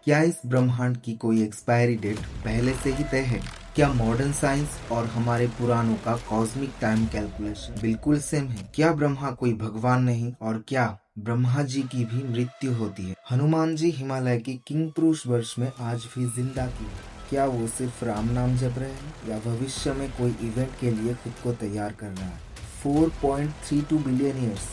क्या इस ब्रह्मांड की कोई एक्सपायरी डेट पहले से ही तय है? क्या मॉडर्न साइंस और हमारे पुराणों का कॉस्मिक टाइम कैलकुलेशन बिल्कुल सेम है? क्या ब्रह्मा कोई भगवान नहीं और क्या ब्रह्मा जी की भी मृत्यु होती है? हनुमान जी हिमालय की किंग पुरुष वर्ष में आज भी जिंदा की है। क्या वो सिर्फ राम नाम जप रहे हैं या भविष्य में कोई इवेंट के लिए खुद को तैयार कर रहा है? 4.32 बिलियन ईयर्स,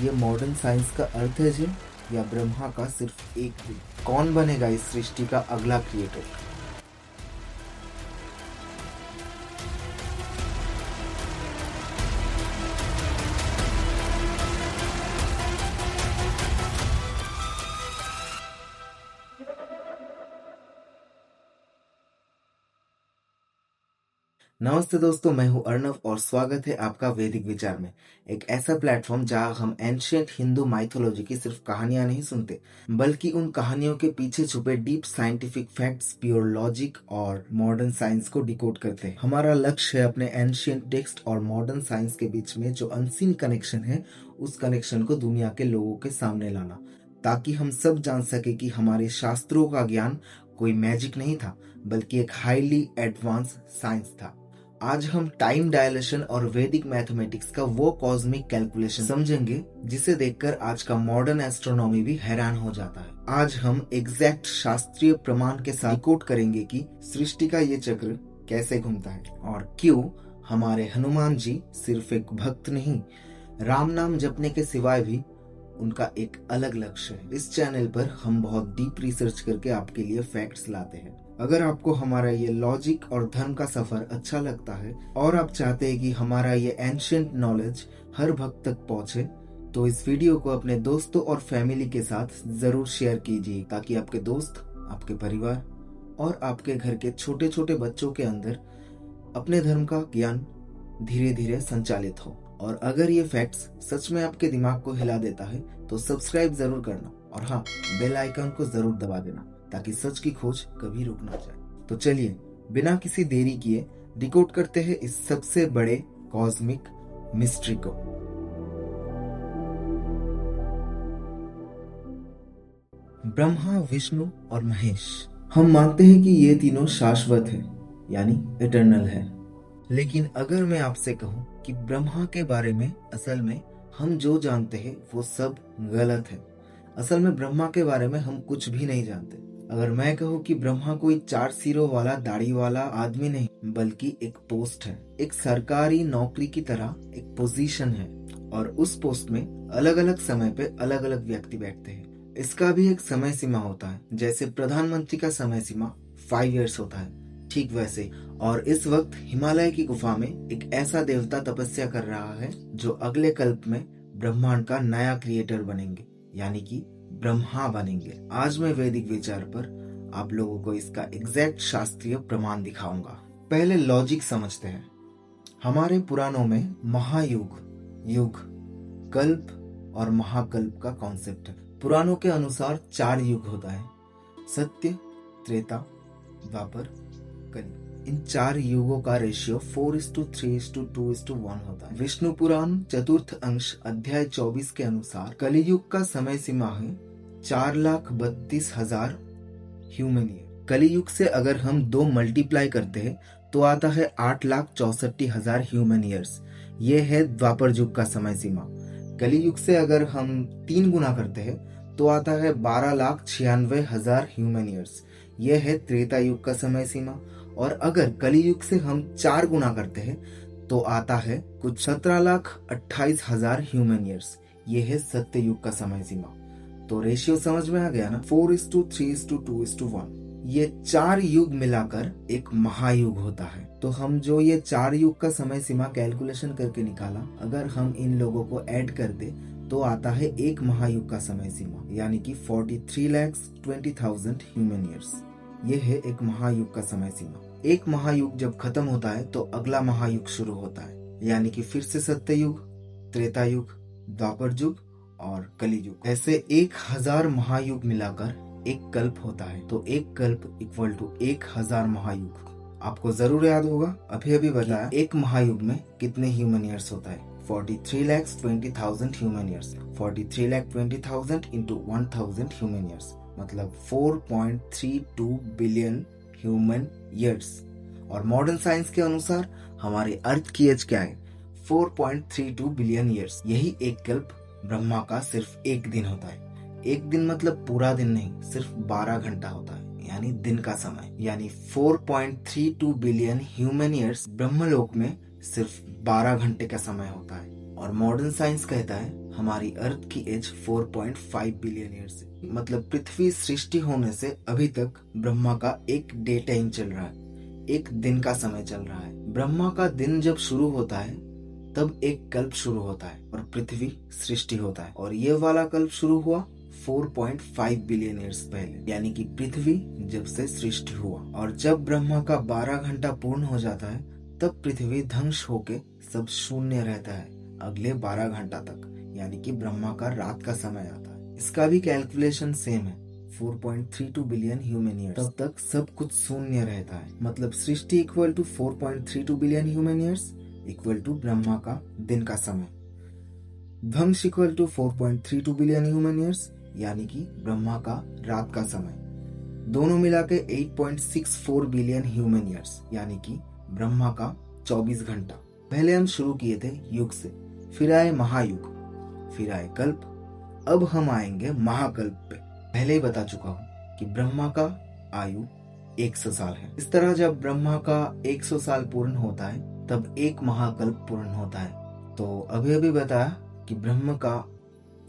ये मॉडर्न साइंस का अर्थ है या ब्रह्मा का सिर्फ एक दिन? कौन बनेगा इस सृष्टि का अगला क्रिएटर? नमस्ते दोस्तों, मैं हूं अर्णव और स्वागत है आपका वैदिक विचार में, एक ऐसा प्लेटफॉर्म जहां हम एंशिएंट हिंदू माइथोलॉजी की सिर्फ कहानियां नहीं सुनते, बल्कि उन कहानियों के पीछे छुपे deep scientific facts, pure logic और मॉडर्न साइंस को डिकोड करते हैं। हमारा लक्ष्य है अपने एंशिएंट टेक्स्ट और मॉडर्न साइंस के बीच में जो अनसीन कनेक्शन है, उस कनेक्शन को दुनिया के लोगों के सामने लाना, ताकि हम सब जान सके कि हमारे शास्त्रों का ज्ञान कोई मैजिक नहीं था, बल्कि एक हाईली एडवांस साइंस था। आज हम टाइम डायलेशन और वैदिक मैथमेटिक्स का वो कॉस्मिक कैलकुलेशन समझेंगे जिसे देखकर आज का मॉडर्न एस्ट्रोनॉमी भी हैरान हो जाता है। आज हम एग्जैक्ट शास्त्रीय प्रमाण के साथ कोट करेंगे कि सृष्टि का ये चक्र कैसे घूमता है और क्यों हमारे हनुमान जी सिर्फ एक भक्त नहीं, राम नाम जपने के सिवाय भी उनका एक अलग लक्ष्य है। इस चैनल पर हम बहुत डीप रिसर्च करके आपके लिए फैक्ट्स लाते हैं। अगर आपको हमारा ये लॉजिक और धर्म का सफर अच्छा लगता है और आप चाहते हैं कि हमारा ये एंशिएंट नॉलेज हर भक्त तक पहुंचे, तो इस वीडियो को अपने दोस्तों और फैमिली के साथ जरूर शेयर कीजिए, ताकि आपके दोस्त, आपके परिवार और आपके घर के छोटे छोटे बच्चों के अंदर अपने धर्म का ज्ञान धीरे धीरे संचालित हो। और अगर ये फैक्ट्स सच में आपके दिमाग को हिला देता है तो सब्सक्राइब जरूर करना और हाँ, बेल आइकन को जरूर दबा देना, ताकि सच की खोज कभी रुक ना जाए। तो चलिए बिना किसी देरी किए डिकोड करते हैं इस सबसे बड़े कॉस्मिक मिस्ट्री को। ब्रह्मा, विष्णु और महेश, हम मानते हैं कि ये तीनों शाश्वत है, यानी इटर्नल है। लेकिन अगर मैं आपसे कहूं कि ब्रह्मा के बारे में असल में हम जो जानते हैं वो सब गलत है। असल में ब्रह्मा के बारे में हम कुछ भी नहीं जानते। अगर मैं कहूं कि ब्रह्मा कोई 4 सिरों वाला दाढ़ी वाला आदमी नहीं, बल्कि एक पोस्ट है, एक सरकारी नौकरी की तरह एक पोजीशन है, और उस पोस्ट में अलग अलग समय पे अलग अलग व्यक्ति बैठते हैं। इसका भी एक समय सीमा होता है, जैसे प्रधानमंत्री का समय सीमा 5 इयर्स होता है, ठीक वैसे। और इस वक्त हिमालय की गुफा में एक ऐसा देवता तपस्या कर रहा है जो अगले कल्प में ब्रह्मांड का नया क्रिएटर बनेंगे, यानी कि ब्रह्मा बनेंगे। आज मैं वैदिक विचार पर आप लोगों को इसका एग्जैक्ट शास्त्रीय प्रमाण दिखाऊंगा। पहले लॉजिक समझते हैं। हमारे पुराणों में महायुग, युग, कल्प और महाकल्प का कॉन्सेप्ट है। पुराणों के अनुसार 4 युग होता है: सत्य, त्रेता, द्वापर, कलि। इन 4 युगों का रेशियो 4:3:2:1 होता है। विष्णु पुराण चतुर्थ अंश अध्याय 24 के अनुसार कलियुग का समय सीमा है 4,32,000 ह्यूमन ईयर। कलियुग से अगर हम 2 मल्टीप्लाई करते हैं तो आता है 8,64,000 ह्यूमन ईयर्स। ये है द्वापर युग का समय सीमा। कलियुग से अगर हम 3 गुना करते हैं तो आता है 12,96,000 ह्यूमन ईयर्स। यह है त्रेता युग का समय सीमा। और अगर कलियुग से हम 4 गुना करते हैं तो आता है कुछ 17,28,000 ह्यूमन ईयर्स। ये है सत्य युग का समय सीमा। तो रेशियो समझ में आ गया ना, 4:3:2:1। ये 4 युग मिलाकर एक महायुग होता है। तो हम जो ये 4 युग का समय सीमा कैलकुलेशन करके निकाला, अगर हम इन लोगों को ऐड कर दे तो आता है एक महायुग का समय सीमा, यानी कि 43,20,000 ह्यूमन ईयर्स। ये है एक महायुग का समय सीमा। एक महायुग जब खत्म होता है तो अगला महायुग शुरू होता है, यानी कि फिर से सत्य युग, त्रेता युग, द्वापर युग और कलि युग। ऐसे 1000 महायुग मिलाकर एक कल्प होता है। तो एक कल्प इक्वल टू 1000 महायुग। आपको जरूर याद होगा, अभी बताया एक महायुग में कितने ह्यूमन ईयर्स होता है। 43,20,000 human ears. 43,20,000 into 1000 human ears मतलब 4.32 बिलियन ह्यूमन ईयर्स। और मॉडर्न साइंस के अनुसार हमारे अर्थ की एज क्या है? 4.32 बिलियन ईयर्स। यही एक कल्प ब्रह्मा का सिर्फ एक दिन होता है। एक दिन मतलब पूरा दिन नहीं, सिर्फ 12 घंटा होता है, यानी दिन का समय। यानी 4.32 बिलियन ह्यूमन ईयर्स ब्रह्मलोक में सिर्फ 12 घंटे का समय होता है। और मॉडर्न साइंस कहता है हमारी अर्थ की एज 4.5 बिलियन ईयर्स है। मतलब पृथ्वी सृष्टि होने से अभी तक ब्रह्मा का एक डे टाइम चल रहा है, एक दिन का समय चल रहा है। ब्रह्मा का दिन जब शुरू होता है तब एक कल्प शुरू होता है और पृथ्वी सृष्टि होता है। और ये वाला कल्प शुरू हुआ 4.5 बिलियन ईयर्स पहले, यानी कि पृथ्वी जब से सृष्टि हुआ। और जब ब्रह्मा का 12 घंटा पूर्ण हो जाता है तब पृथ्वी ध्वंस होके सब शून्य रहता है अगले 12 घंटा तक, यानी कि ब्रह्मा का रात का समय आता है। इसका भी कैलकुलेशन सेम है, 4.32 बिलियन ह्यूमन ईयर्स। तब तक सब कुछ शून्य रहता है। मतलब सृष्टि equal to 4.32 billion human years equal to Brahma का दिन का समय। ध्वंस equal to 4.32 billion human years, यानी कि ब्रह्मा का रात का समय। दोनों मिला के 8.64 बिलियन ह्यूमन ईयर्स, यानी कि ब्रह्मा का 24 घंटा। पहले हम शुरू किए थे युग से, फिर आए महायुग, फिर आए कल्प, अब हम आएंगे महाकल्प पे। पहले ही बता चुका हूँ कि ब्रह्मा का आयु 100 साल है। इस तरह जब ब्रह्मा का 100 साल पूर्ण होता है तब एक महाकल्प पूर्ण होता है। तो अभी अभी बताया कि ब्रह्म का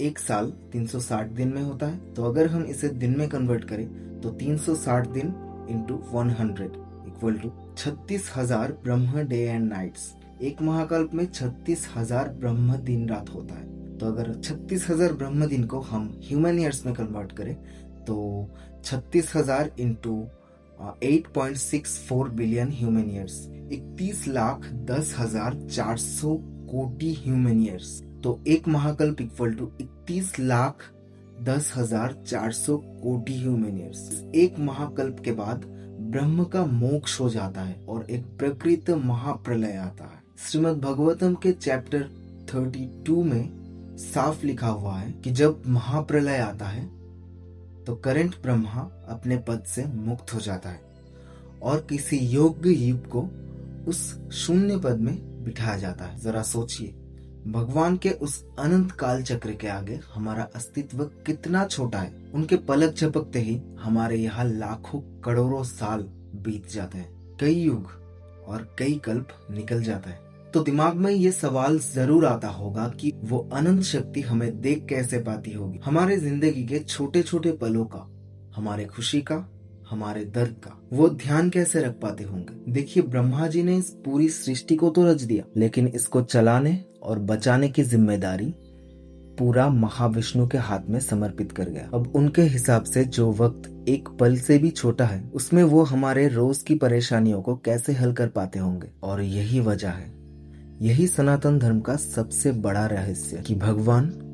एक साल 360 दिन में होता है। तो अगर हम इसे दिन में कन्वर्ट करें तो 360 दिन into 100 equal to 36,000 Brahma day and nights. एक महाकल्प में 36,000 ब्रह्म दिन रात होता है। तो अगर 36,000 ब्रह्म दिन को हम ह्यूमन ईयर्स में कन्वर्ट करें तो 36,000 इंटू 8.64 बिलियन ह्यूमन ईयर्स, 31,10,400 कोटि ह्यूमन ईयर्स। तो एक महाकल्प इक्वल टू 31,10,400 कोटि ह्यूमन ईयर्स। एक महाकल्प के बाद ब्रह्म का मोक्ष हो जाता है और एक प्रकृत महाप्रलय आता है। श्रीमद् भागवतम के चैप्टर 32 में साफ लिखा हुआ है कि जब महाप्रलय आता है तो करंट ब्रह्मा अपने पद से मुक्त हो जाता है और किसी योग्य युग को उस शून्य पद में बिठाया जाता है। जरा सोचिए, भगवान के उस अनंत काल चक्र के आगे हमारा अस्तित्व कितना छोटा है। उनके पलक झपकते ही हमारे यहाँ लाखों करोड़ों साल बीत जाते हैं, कई युग और कई कल्प निकल जाता है। तो दिमाग में ये सवाल जरूर आता होगा कि वो अनंत शक्ति हमें देख कैसे पाती होगी। हमारे जिंदगी के छोटे छोटे पलों का, हमारे खुशी का, हमारे दर्द का वो ध्यान कैसे रख पाते होंगे। देखिए, ब्रह्मा जी ने इस पूरी सृष्टि को तो रच दिया, लेकिन इसको चलाने और बचाने की जिम्मेदारी पूरा महाविष्णु के हाथ में समर्पित कर गया। अब उनके हिसाब से जो वक्त एक पल से भी छोटा है उसमें वो हमारे रोज की परेशानियों को कैसे हल कर पाते होंगे। और यही वजह है, यही सनातन धर्म का सबसे बड़ा रहस्य कि भगवान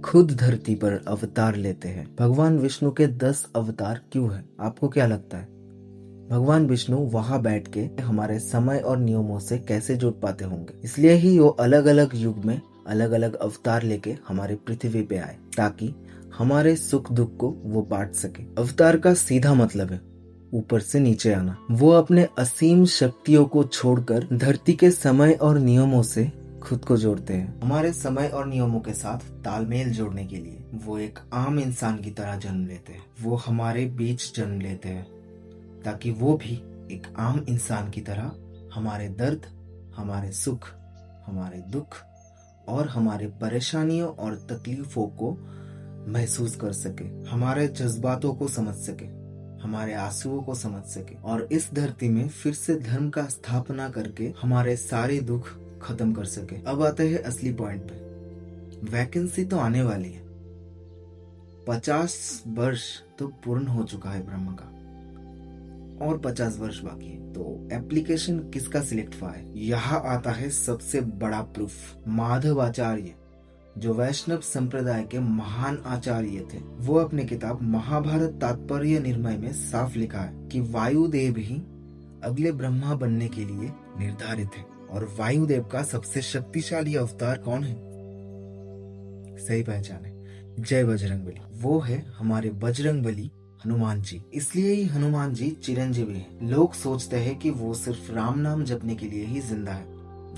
खुद धरती पर अवतार लेते हैं। भगवान विष्णु के 10 अवतार क्यों हैं? आपको क्या लगता है? भगवान विष्णु वहां बैठ के हमारे समय और नियमों से कैसे जुड़ पाते होंगे? इसलिए ही वो अलग अलग युग में अलग अलग अवतार लेके हमारे पृथ्वी पे आए, ताकि हमारे सुख दुख को वो बांट सके। अवतार का सीधा मतलब है ऊपर से नीचे आना। वो अपने असीम शक्तियों को छोड़कर धरती के समय और नियमों से खुद को जोड़ते हैं। हमारे समय और नियमों के साथ तालमेल जोड़ने के लिए वो एक आम इंसान की तरह जन्म लेते हैं। वो हमारे बीच जन्म लेते हैं ताकि वो भी एक आम इंसान की तरह हमारे दर्द, हमारे सुख, हमारे दुख और हमारे परेशानियों और तकलीफों को महसूस कर सके, हमारे जज्बातों को समझ सके, हमारे आंसुओं को समझ सके और इस धरती में फिर से धर्म का स्थापना करके हमारे सारे दुख खत्म कर सके। अब आते हैं असली पॉइंट पे। वैकेंसी तो आने वाली है, 50 वर्ष तो पूर्ण हो चुका है ब्रह्म का और 50 वर्ष बाकी है। तो एप्लीकेशन किसका सिलेक्ट हुआ है? यहाँ आता है सबसे बड़ा प्रूफ। माधवाचार्य, जो वैष्णव संप्रदाय के महान आचार्य थे, वो अपने किताब महाभारत तात्पर्य निर्णय में साफ लिखा है कि वायुदेव ही अगले ब्रह्मा बनने के लिए निर्धारित है। और वायुदेव का सबसे शक्तिशाली अवतार कौन है? सही पहचाने, जय बजरंगबली। वो है हमारे बजरंगबली हनुमान जी। इसलिए ही हनुमान जी चिरंजीवी हैं। लोग सोचते हैं कि वो सिर्फ राम नाम जपने के लिए ही जिंदा है।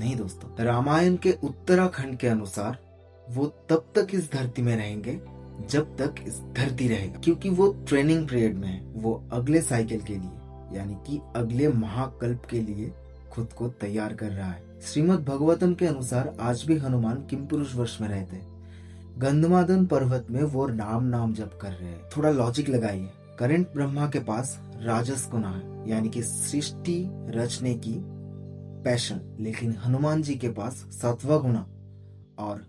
नहीं दोस्तों, रामायण के उत्तराखंड के अनुसार वो तब तक इस धरती में रहेंगे जब तक इस धरती रहेगा, क्योंकि वो ट्रेनिंग पीरियड में है। वो अगले साइकिल के लिए यानी कि अगले महाकल्प के लिए खुद को तैयार कर रहा है। श्रीमद् भागवतम के अनुसार आज भी हनुमान किमपुरुष वर्ष में रहते हैं। गंधमादन पर्वत में वो नाम जप कर रहे हैं। थोड़ा लॉजिक लगाइए। करंट ब्रह्मा के पास राजस गुना है, यानी कि सृष्टि रचने की पैशन, लेकिन हनुमान जी के पास सत्व गुना और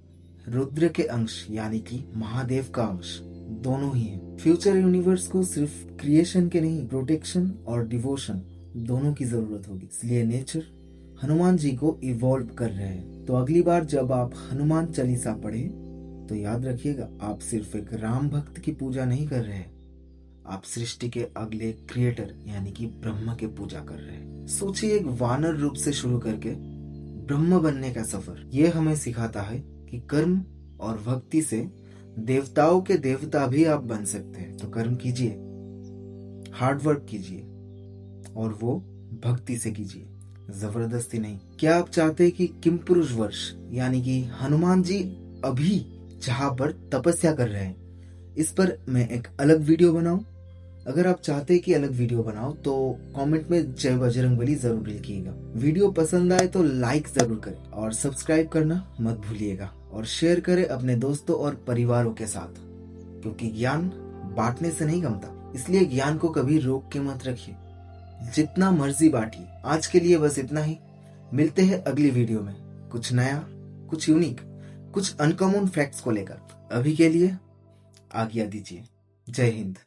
रुद्र के अंश यानी कि महादेव का अंश दोनों ही है। फ्यूचर यूनिवर्स को सिर्फ क्रिएशन के नहीं, प्रोटेक्शन और डिवोशन दोनों की जरूरत होगी। इसलिए नेचर हनुमान जी को इवॉल्व कर रहे हैं। तो अगली बार जब आप हनुमान चालीसा पढ़े तो याद रखिएगा, आप सिर्फ एक राम भक्त की पूजा नहीं कर रहे हैं, आप सृष्टि के अगले क्रिएटर यानी कि ब्रह्मा की पूजा कर रहे हैं। सोचिए, एक वानर रूप से शुरू करके ब्रह्म बनने का सफर। ये हमें सिखाता है कि कर्म और भक्ति से देवताओं के देवता भी आप बन सकते हैं। तो कर्म कीजिए, हार्ड वर्क कीजिए और वो भक्ति से कीजिए, जबरदस्ती नहीं। क्या आप चाहते हैं कि किमपुरुष वर्ष यानी कि हनुमान जी अभी जहां पर तपस्या कर रहे हैं, इस पर मैं एक अलग वीडियो बनाऊं? अगर आप चाहते हैं कि अलग वीडियो बनाओ तो कमेंट में जय बजरंगबली जरूर लिखिएगा। वीडियो पसंद आए तो लाइक जरूर करें और सब्सक्राइब करना मत भूलिएगा, और शेयर करें अपने दोस्तों और परिवारों के साथ, क्योंकि ज्ञान बांटने से नहीं कमता। इसलिए ज्ञान को कभी रोक के मत रखिए, जितना मर्जी बांटिए। आज के लिए बस इतना ही। मिलते हैं अगली वीडियो में कुछ नया, कुछ यूनिक, कुछ अनकॉमन फैक्ट्स को लेकर। अभी के लिए आज्ञा दीजिए। जय हिंद।